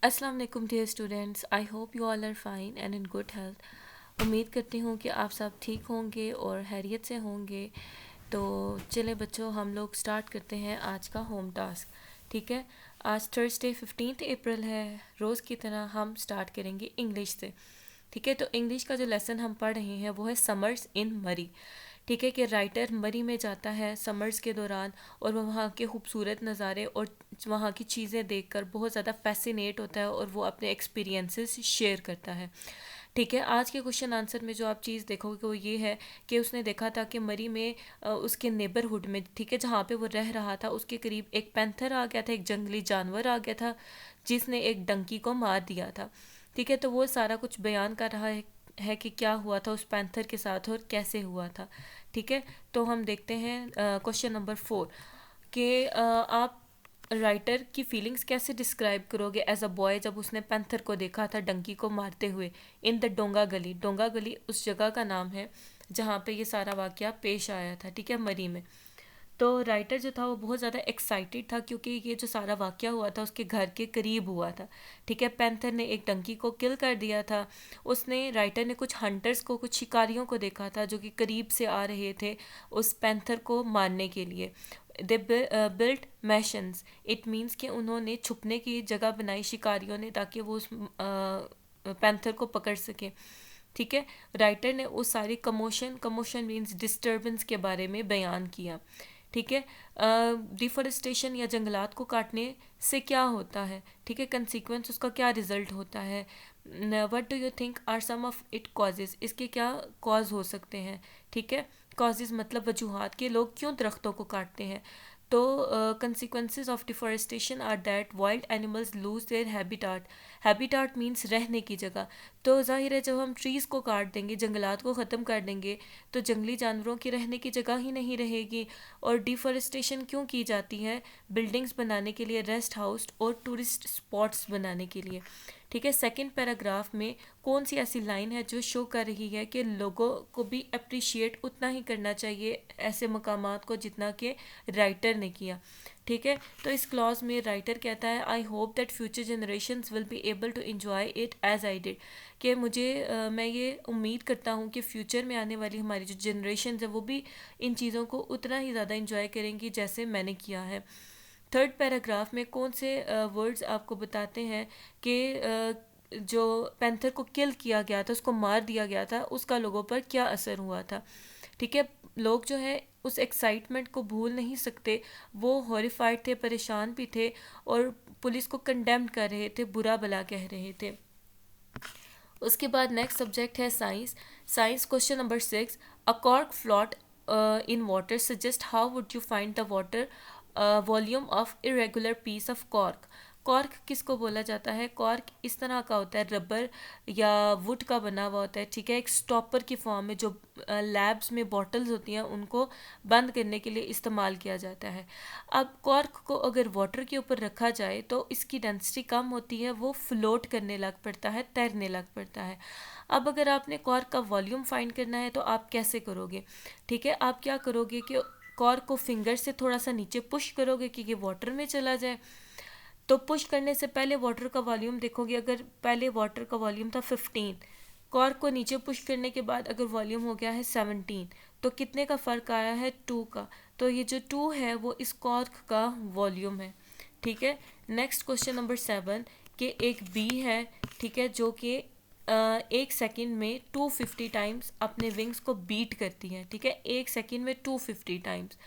अस्सलाम वालेकुम dear students, I hope you all are fine and in good health. उम्मीद करती हूँ कि आप सब ठीक होंगे और खैरियत से होंगे। तो चले बच्चों, हम लोग स्टार्ट करते हैं आज का होम टास्क। ठीक है, आज थर्सडे 15 अप्रैल है। रोज़ की तरह हम स्टार्ट करेंगे इंग्लिश से। ठीक है, तो इंग्लिश का जो लेसन हम पढ़ रहे हैं वो है समर्स इन मरी। ठीक है, कि राइटर मरी में जाता है समर्स के दौरान और वो वहाँ के खूबसूरत नज़ारे और वहाँ की चीज़ें देखकर बहुत ज़्यादा फैसिनेट होता है और वो अपने एक्सपीरियंसेस शेयर करता है। ठीक है, आज के क्वेश्चन आंसर में जो आप चीज़ देखोगे वो ये है कि उसने देखा था कि मरी में उसके नेबरहुड में, ठीक है, जहाँ पे वो रह रहा था उसके करीब एक पैंथर आ गया था, एक जंगली जानवर आ गया था जिसने एक डंकी को मार दिया था। ठीक है, तो वो सारा कुछ बयान कर रहा है कि क्या हुआ था उस पैंथर के साथ और कैसे हुआ था। ठीक है, तो हम देखते हैं क्वेश्चन नंबर 4 कि आप राइटर की फीलिंग्स कैसे डिस्क्राइब करोगे एज अ बॉय जब उसने पैंथर को देखा था डंकी को मारते हुए इन द डोंगा गली। डोंगा गली उस जगह का नाम है जहाँ पे ये सारा वाक़या पेश आया था, ठीक है, मरी में। तो राइटर जो था वो बहुत ज़्यादा एक्साइटेड था क्योंकि ये जो सारा वाक़या हुआ था उसके घर के करीब हुआ था। ठीक है, पैंथर ने एक डंकी को किल कर दिया था। उसने राइटर ने कुछ हंटर्स को, कुछ शिकारियों को देखा था जो कि करीब से आ रहे थे उस पैंथर को मारने के लिए। दे बिल्ट मैशंस, इट मीन्स कि उन्होंने छुपने की जगह बनाई शिकारियों ने ताकि वो उस पैंथर को पकड़ सके। ठीक है, राइटर ने उस सारी कमोशन मीन्स डिस्टर्बेंस के बारे में बयान किया। ठीक है, डिफॉरेस्टेशन या जंगलात को काटने से क्या होता है, ठीक है, कंसिक्वेंस उसका क्या रिजल्ट होता है। What do you think are some of it causes, इसके क्या कॉज हो सकते हैं। ठीक है, कॉजेज मतलब वजूहात के लोग क्यों दरख्तों को काटते हैं। तो consequences of deforestation are that wild animals lose their habitat. Habitat means रहने की जगह। तो जाहिर है जब हम ट्रीज़ को काट देंगे, जंगलात को ख़त्म कर देंगे, तो जंगली जानवरों की रहने की जगह ही नहीं रहेगी। और डिफॉरेस्टेशन क्यों की जाती है, बिल्डिंग्स बनाने के लिए, रेस्ट हाउस और टूरिस्ट स्पॉट्स बनाने के लिए। ठीक है, सेकंड पैराग्राफ में कौन सी ऐसी लाइन है जो शो कर रही है कि लोगों को भी अप्रिशिएट उतना ही करना चाहिए ऐसे मकामात को जितना कि राइटर ने किया। ठीक है, तो इस क्लॉज में राइटर कहता है I hope that future generations will be able to enjoy it as I did, कि मैं ये उम्मीद करता हूँ कि फ्यूचर में आने वाली हमारी जो जनरेशन है वो भी इन चीज़ों को उतना ही ज़्यादा इन्जॉय करेंगी जैसे मैंने किया है। थर्ड पैराग्राफ में कौन से वर्ड्स आपको बताते हैं कि जो पैंथर को किल किया गया था, उसको मार दिया गया था, उसका लोगों पर क्या असर हुआ था। ठीक है, लोग जो है उस एक्साइटमेंट को भूल नहीं सकते, वो हॉरिफाइड थे, परेशान भी थे और पुलिस को कंडेम्ड कर रहे थे, बुरा भला कह रहे थे। उसके बाद नेक्स्ट सब्जेक्ट है science. Science question number 6, a cork float in water suggest how would you find the water volume of irregular piece of cork. Cork किसको बोला जाता है, कॉर्क इस तरह का होता है, रबर या वुड का बना हुआ होता है। ठीक है, एक स्टॉपर की फॉर्म में जो लैब्स में बॉटल्स होती हैं उनको बंद करने के लिए इस्तेमाल किया जाता है। अब कॉर्क को अगर वाटर के ऊपर रखा जाए तो इसकी डेंसिटी कम होती है, वो फ्लोट करने लग पड़ता है, तैरने लग पड़ता है। अब अगर आपने कॉर्क का वॉल्यूम फाइंड करना है तो आप कैसे करोगे। ठीक है, आप क्या करोगे कि कॉर्क को फिंगर से थोड़ा सा नीचे पुश करोगे कि ये वाटर में चला जाए। तो पुश करने से पहले वाटर का वॉल्यूम देखोगे, अगर पहले वाटर का वॉल्यूम था 15, कॉर्क को नीचे पुश करने के बाद अगर वॉल्यूम हो गया है 17, तो कितने का फ़र्क आया है, 2 का। तो ये जो 2 है वो इस कॉर्क का वॉल्यूम है। ठीक है, नेक्स्ट क्वेश्चन नंबर 7 कि एक बी है, ठीक है, जो कि एक सेकंड में 250 टाइम्स अपने विंग्स को बीट करती है। ठीक है, एक सेकंड में 250 टाइम्स।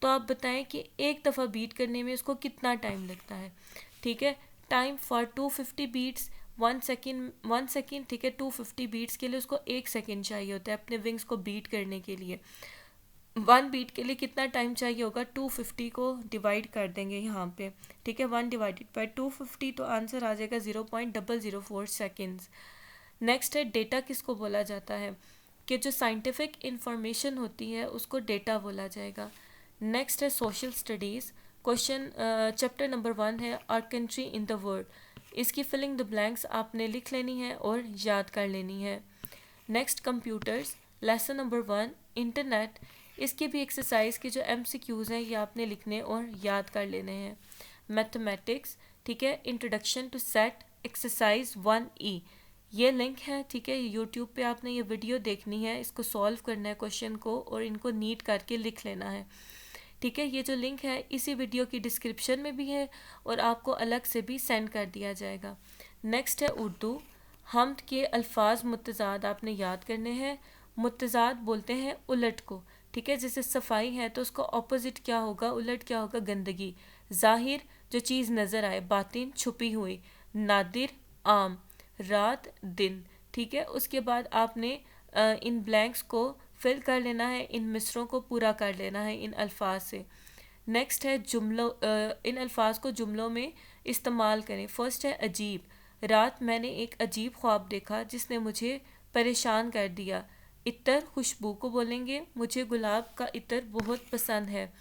तो आप बताएं कि एक दफ़ा बीट करने में उसको कितना टाइम लगता है। ठीक है, टाइम फॉर 250 बीट्स 1 सेकेंड। ठीक है, 250 बीट्स के लिए उसको 1 सेकेंड चाहिए होता है अपने विंग्स को बीट करने के लिए। 1 बीट के लिए कितना टाइम चाहिए होगा, 250 को डिवाइड कर देंगे यहाँ पे। ठीक है, 1/250, तो आंसर आ जाएगा 0.004 सेकेंड्स। नेक्स्ट है डेटा किसको बोला जाता है, कि जो साइंटिफिक इंफॉर्मेशन होती है उसको डेटा बोला जाएगा। नेक्स्ट है social studies question, chapter number 1 है our country in the world. इसकी फिलिंग द ब्लैंक्स आपने लिख लेनी है और याद कर लेनी है। Next computers, lesson number 1 internet. इसकी भी एक्सरसाइज के जो MCQs हैं ये आपने लिखने और याद कर लेने हैं। मैथमेटिक्स, ठीक है, introduction to set exercise 1E, ये लिंक है, ठीक है। यूट्यूब पे आपने ये वीडियो देखनी है, इसको सॉल्व करना है क्वेश्चन को और इनको नीट करके लिख लेना है, ठीक है। ये जो लिंक है इसी वीडियो की डिस्क्रिप्शन में भी है और आपको अलग से भी सेंड कर दिया जाएगा। नेक्स्ट है उर्दू। हम्द के अल्फाज मुतज़ाद आपने याद करने हैं। मुतज़ाद बोलते हैं उलट को, ठीक है। जैसे सफाई है तो उसका ऑपोजिट क्या होगा, उलट क्या होगा, गंदगी। ज़ाहिर जो चीज़ नज़र आए, बातिन छुपी हुई, नादिर आम, रात दिन, ठीक है। उसके बाद आपने इन ब्लैंक्स को फिल कर लेना है, इन मिसरों को पूरा कर लेना है इन अल्फाज से। नेक्स्ट है जुमलों, इन अल्फाज को जुमलों में इस्तेमाल करें। फर्स्ट है अजीब। रात मैंने एक अजीब ख्वाब देखा जिसने मुझे परेशान कर दिया। इत्र खुशबू को बोलेंगे, मुझे गुलाब का इत्र बहुत पसंद है।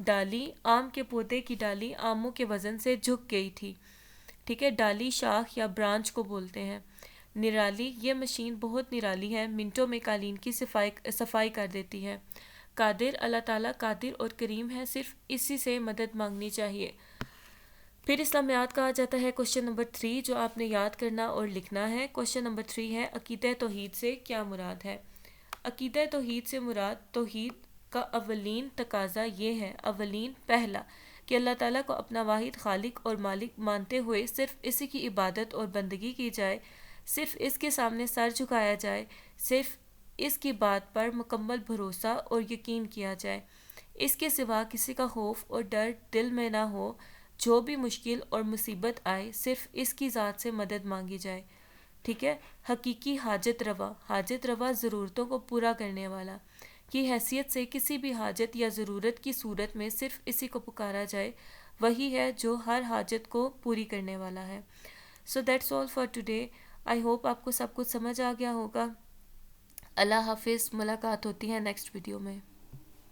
डाली, आम के पौधे की डाली आमों के वज़न से झुक गई थी, ठीक है। डाली शाख या ब्रांच को बोलते हैं। निराली, ये मशीन बहुत निराली है, मिनटों में कालीन की सफाई कर देती है। कादिर, अल्लाह ताला कादिर और करीम है, सिर्फ इसी से मदद मांगनी चाहिए। फिर इस्लामियात कहा जाता है। क्वेश्चन नंबर 3 जो आपने याद करना और लिखना है। क्वेश्चन नंबर 3 है अकीदे तौहीद से क्या मुराद है। अकीदे तौहीद से मुराद तौहीद का अवलीन तकाजा ये है, अवलीन पहला, कि अल्लाह ताला को अपना वाहिद खालिक और मालिक मानते हुए सिर्फ इसी की इबादत और बंदगी की जाए, सिर्फ इसके सामने सर झुकाया जाए, सिर्फ इसकी बात पर मुकम्मल भरोसा और यकीन किया जाए, इसके सिवा किसी का खौफ और डर दिल में ना हो, जो भी मुश्किल और मुसीबत आए सिर्फ इसकी ज़ात से मदद मांगी जाए, ठीक है। हकीकी हाजत रवा ज़रूरतों को पूरा करने वाला की हैसियत से किसी भी हाजत या ज़रूरत की सूरत में सिर्फ इसी को पुकारा जाए, वही है जो हर हाजत को पूरी करने वाला है। So that's all for today. I hope आपको सब कुछ समझ आ गया होगा। अल्लाह हाफिज़, मुलाकात होती है नेक्स्ट वीडियो में।